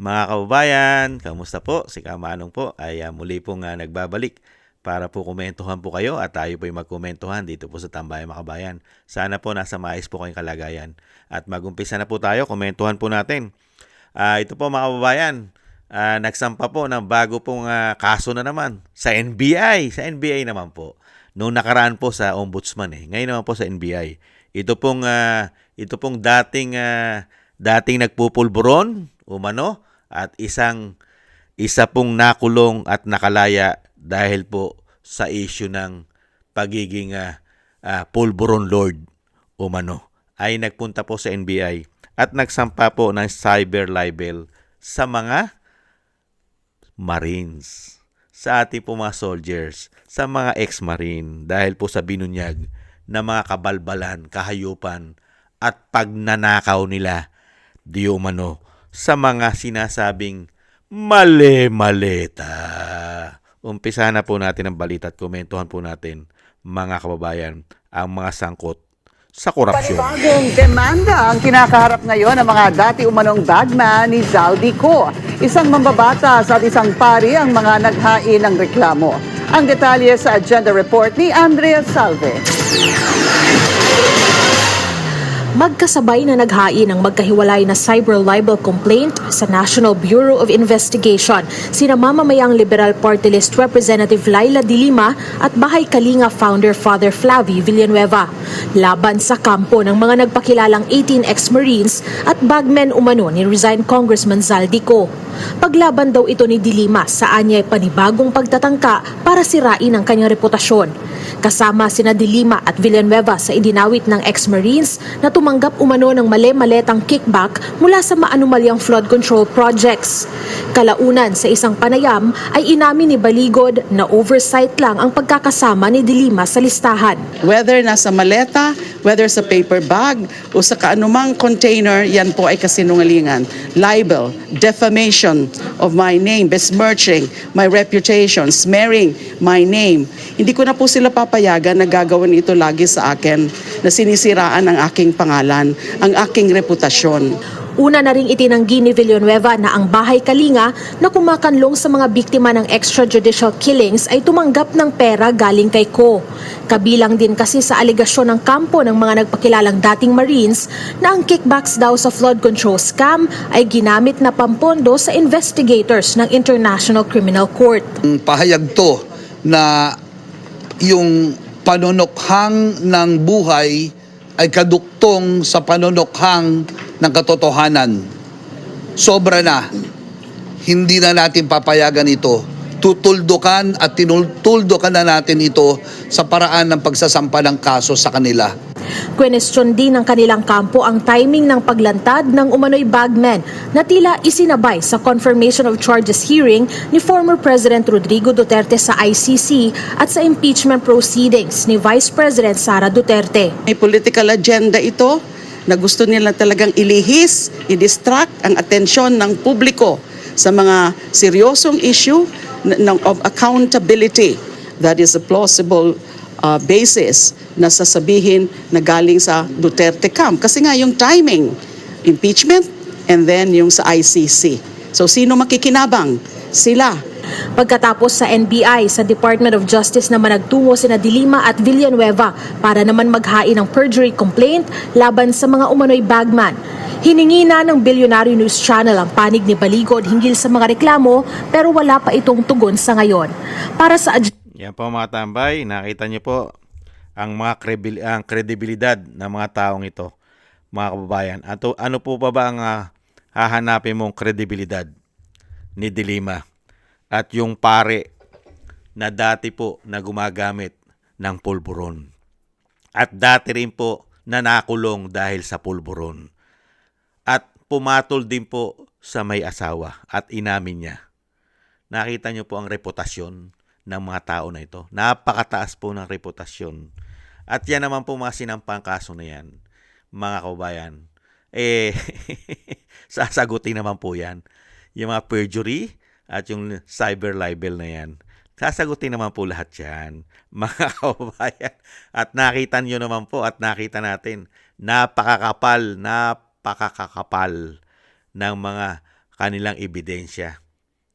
Mga kababayan, kamusta po? Si Kamanong po ay muli pong nagbabalik para po komentuhan po kayo at tayo po ay magkomentuhan dito po sa Tambayan mga kabayan. Sana po nasa maayos po kayong kalagayan. At magumpisa na po tayo, komentuhan po natin. Ito po mga kababayan, nagsampa po ng bago pong kaso na naman sa NBI. Sa NBI naman po. Noong nakaraan po sa Ombudsman Ngayon naman po sa NBI. Ito pong dating nagpupulburon umano at isa pong nakulong at nakalaya dahil po sa issue ng pagiging pulburon lord umano ay nagpunta po sa NBI at nagsampa po ng cyber libel sa mga Marines, sa ating po mga soldiers, sa mga ex-Marine dahil po sa binunyag na mga kabalbalan, kahayupan at pagnanakaw nila di umano sa mga sinasabing mali-maleta. Umpisa na po natin ang balita at komentuhan po natin mga kababayan ang mga sangkot sa korupsyon. Panibagong demanda ang kinakaharap ngayon ng mga dati umanong bagman ni Zaldico. Isang mambabatas at isang pari ang mga naghain ng reklamo. Ang detalye sa agenda report ni Andrea Salve. Magkasabay na naghain ang magkahiwalay na cyber libel complaint sa National Bureau of Investigation sina mamamayang Liberal Party List Representative Laila de Lima at Bahay Kalinga founder Father Flavie Villanueva laban sa kampo ng mga nagpakilalang 18 ex-Marines at bagmen umano ni resigned Congressman Zaldico. Paglaban daw ito ni de Lima sa anyay panibagong pagtatangka para sirain ang kanyang reputasyon. Kasama sina de Lima at Villanueva sa idinawit ng ex-Marines na tumanggap umano ng mali-maletang kickback mula sa maanumalyang flood control projects. Kalaunan sa isang panayam ay inamin ni Baligod na oversight lang ang pagkakasama ni de Lima sa listahan. Whether nasa maleta, whether sa paper bag o sa kaanumang container, yan po ay kasinungalingan. Libel, defamation of my name, besmirching my reputation, smearing my name. Hindi ko na po sila papayagan na gagawin ito lagi sa akin, na sinisiraan ang aking pangalan, ang aking reputasyon. Una na ring itinanggi ni Villanueva na ang Bahay Kalinga na kumakanlong sa mga biktima ng extrajudicial killings ay tumanggap ng pera galing kay Ko. Kabilang din kasi sa alegasyon ng kampo ng mga nagpakilalang dating Marines na ang kickbacks daw sa flood control scam ay ginamit na pampondo sa investigators ng International Criminal Court. Pahayag to na yung panunukhang ng buhay ay kaduktong sa panunukhang ng katotohanan. Sobra na. Hindi na natin papayagan ito. Tutuldukan at tinutuldukan na natin ito sa paraan ng pagsasampa ng kaso sa kanila. Kwenestyon din ng kanilang kampo ang timing ng paglantad ng umano'y bagmen na tila isinabay sa confirmation of charges hearing ni former President Rodrigo Duterte sa ICC at sa impeachment proceedings ni Vice President Sara Duterte. May political agenda ito na gusto nila talagang ilihis, i-distract ang atensyon ng publiko sa mga seryosong issue of accountability. That is a plausible basis na sasabihin na galing sa Duterte camp. Kasi nga yung timing, impeachment and then yung sa ICC. So sino makikinabang? Sila. Pagkatapos sa NBI, sa Department of Justice naman nagtungo sina de Lima at Villanueva para naman maghain ng perjury complaint laban sa mga umano'y bagman. Hiningi na ng Billionaire News Channel ang panig ni Baligod hinggil sa mga reklamo pero wala pa itong tugon sa ngayon. Para sa Yan po mga tambay, nakita niyo po ang kredibilidad ng mga taong ito, mga kababayan. Ano po pa ba ang hahanapin mong kredibilidad ni de Lima at yung pare na dati po na gumagamit ng pulburon at dati rin po na nakulong dahil sa pulburon at pumatol din po sa may asawa at inamin niya. Nakita niyo po ang reputasyon ng mga tao na ito. Napakataas po ng reputasyon. At yan naman po mga sinampang kaso na yan, mga kababayan. Sasagutin naman po yan. Yung mga perjury at yung cyber libel na yan. Sasagutin naman po lahat yan, mga kababayan. At nakita nyo naman po at nakita natin, napakakapal ng mga kanilang ebidensya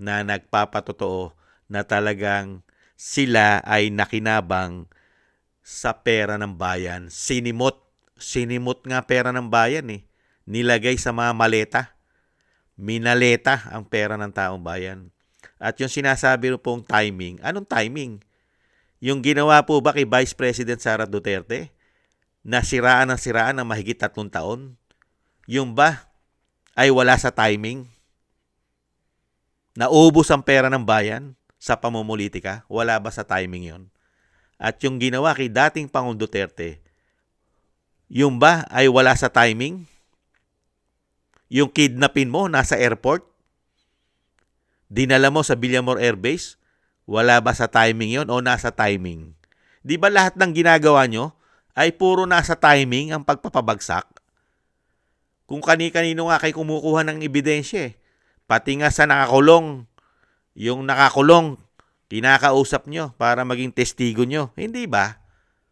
na nagpapatotoo na talagang sila ay nakinabang sa pera ng bayan. Sinimot nga pera ng bayan eh. Nilagay sa mga maleta. Minaleta ang pera ng taong bayan. At yung sinasabi pong timing, anong timing? Yung ginawa po ba kay Vice President Sara Duterte? Nasiraan ng mahigit 3 taon? Yung ba ay wala sa timing? Naubos ang pera ng bayan sa pamumulitika? Wala ba sa timing yon? At yung ginawa kay dating Pangulong Duterte, yung ba ay wala sa timing? Yung kidnapin mo nasa airport? Dinala mo sa Villamor Air Base? Wala ba sa timing yon o nasa timing? Di ba lahat ng ginagawa nyo ay puro nasa timing ang pagpapabagsak? Kung kani-kanino nga kayo kumukuha ng ebidensya eh. Pati nga sa nakakulong, yung nakakulong, kinakausap nyo para maging testigo nyo. Hindi ba?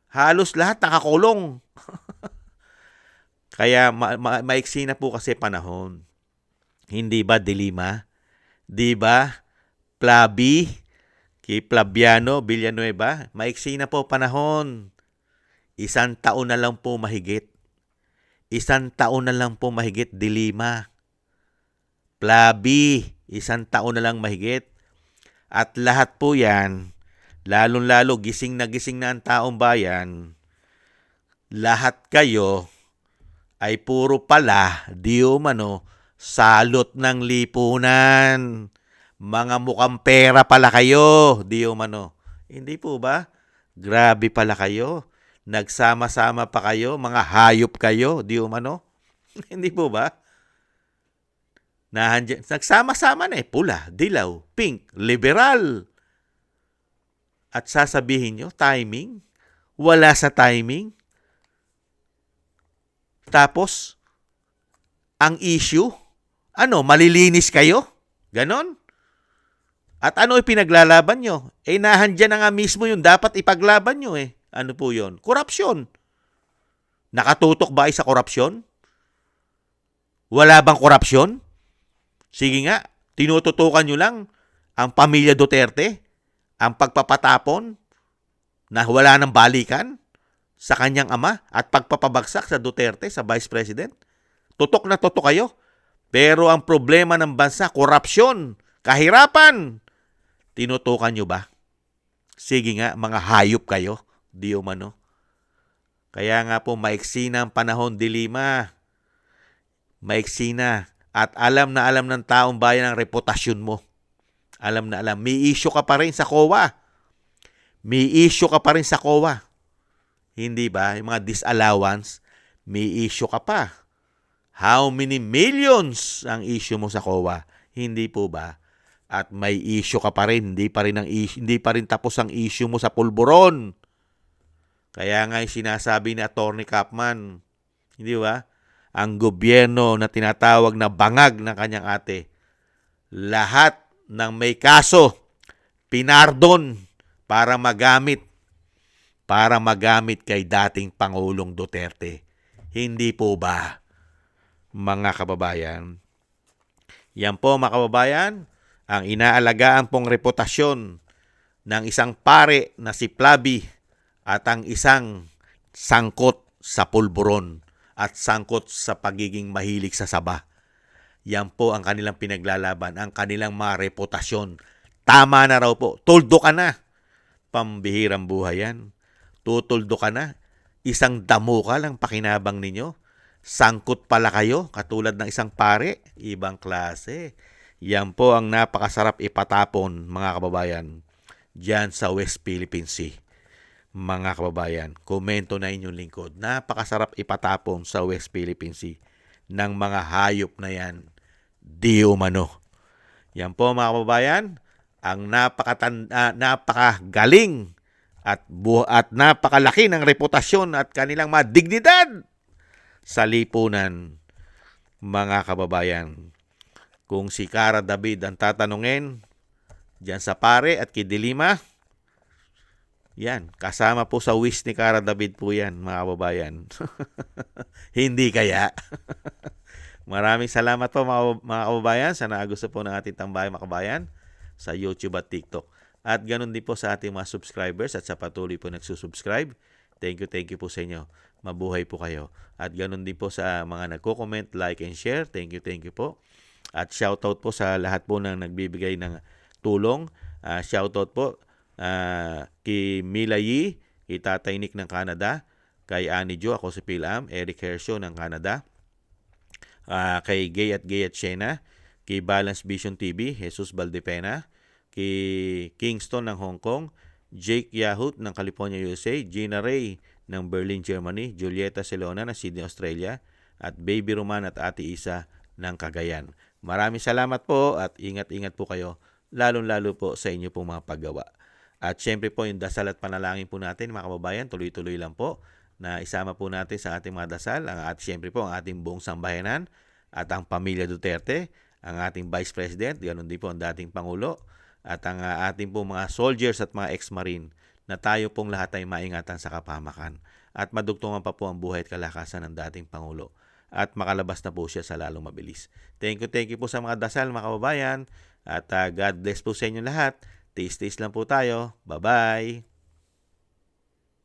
Halos lahat nakakulong. Kaya maiksi na po kasi panahon. Hindi ba, Dilima? Di ba, Plabi, kay Flaviano Villanueva? Maiksi na po panahon. 1 taon na lang po mahigit. 1 taon na lang po mahigit, Dilima. Plabi, 1 taon na lang mahigit. At lahat po yan, lalong-lalo gising na ang taong bayan, lahat kayo ay puro pala, di umano, salot ng lipunan. Mga mukhang pera pala kayo, di umano. Hindi po ba? Grabe pala kayo. Nagsama-sama pa kayo, mga hayop kayo, di umano. Hindi po ba? Nagsama-sama na eh, pula, dilaw, pink, liberal. At sasabihin nyo, timing? Wala sa timing? Tapos, ang issue, malilinis kayo? Ganon? At ano ipinaglalaban nyo? Nahandyan na nga mismo yung dapat ipaglaban nyo eh. Ano po yun? Korupsyon. Nakatutok ba sa korupsyon? Wala bang korupsyon? Sige nga, tinututukan nyo lang ang pamilya Duterte, ang pagpapatapon na wala ng balikan sa kanyang ama at pagpapabagsak sa Duterte, sa Vice President. Tutok na tutok kayo. Pero ang problema ng bansa, korupsyon, kahirapan. Tinutukan nyo ba? Sige nga, mga hayop kayo. Di umano. Kaya nga po, maiksi na ang panahon, Dilima. Maiksi na. At alam na alam ng taong bayan ang reputasyon mo. Alam na alam. May issue ka pa rin sa COA. May issue ka pa rin sa COA. Hindi ba? Yung mga disallowance, may issue ka pa. How many millions ang issue mo sa COA? Hindi po ba? At may issue ka pa rin. Hindi pa rin tapos ang issue mo sa pulburon. Kaya nga yung sinasabi ni Atty. Kapman, hindi ba? Ang gobyerno na tinatawag na bangag ng kanyang ate, lahat ng may kaso, pinardon para magamit kay dating Pangulong Duterte. Hindi po ba, mga kababayan? Yan po, mga kababayan, ang inaalagaan pong reputasyon ng isang pare na si Plabi at ang isang sangkot sa pulburon at sangkot sa pagiging mahilig sa saba. Yan po ang kanilang pinaglalaban, ang kanilang mga reputasyon. Tama na raw po. Tuldo ka na. Pambihirang buhay yan. Tutuldo ka na. Isang damo ka lang pakinabang ninyo. Sangkot pala kayo, katulad ng isang pare. Ibang klase. Yan po ang napakasarap ipatapon, mga kababayan, diyan sa West Philippine Sea. Mga kababayan, komento na inyong lingkod. Napakasarap ipatapon sa West Philippine Sea ng mga hayop na yan. Di umano. Yan po, mga kababayan, ang napakagaling at napakalaki ng reputasyon at kanilang mga dignidad sa lipunan, mga kababayan. Kung si Cara David ang tatanungin diyan sa pare at kay Dilima, yan, kasama po sa wish ni Cara David po yan, mga kababayan. Hindi kaya? Maraming salamat po mga kababayan sa gusto po ng ating Tambayang Makabayan sa YouTube at TikTok. At ganun din po sa ating mga subscribers at sa patuloy po nagsusubscribe. Thank you po sa inyo. Mabuhay po kayo. At ganun din po sa mga nagko-comment, like and share. Thank you po. At shoutout po sa lahat po ng nagbibigay ng tulong. Shoutout po kay Mila Yi, kay Tatay Nick ng Canada, kay Annie Jo, ako si Pilam, Eric Hersho ng Canada, kay Gay at Shena, kay Balance Vision TV, Jesus Valdepena, kay Kingston ng Hong Kong, Jake Yahut ng California, USA, Gina Ray ng Berlin, Germany, Julieta Celona ng Sydney, Australia, at Baby Roman at Ate Isa ng Cagayan. Maraming salamat po at ingat-ingat po kayo, lalong-lalo po sa inyo pong mga paggawa. At syempre po yung dasal at panalangin po natin mga kababayan, tuloy-tuloy lang po na isama po natin sa ating mga dasal, syempre po ang ating buong sambayanan at ang pamilya Duterte, ang ating Vice President, ganoon din po ang dating Pangulo, at ang ating po mga soldiers at mga ex-marine na tayo pong lahat ay maingatan sa kapahamakan at madugtungan pa po ang buhay at kalakasan ng dating Pangulo at makalabas na po siya sa lalong mabilis. Thank you po sa mga dasal mga kababayan at God bless po sa inyo lahat. Taste lang po tayo. Bye-bye!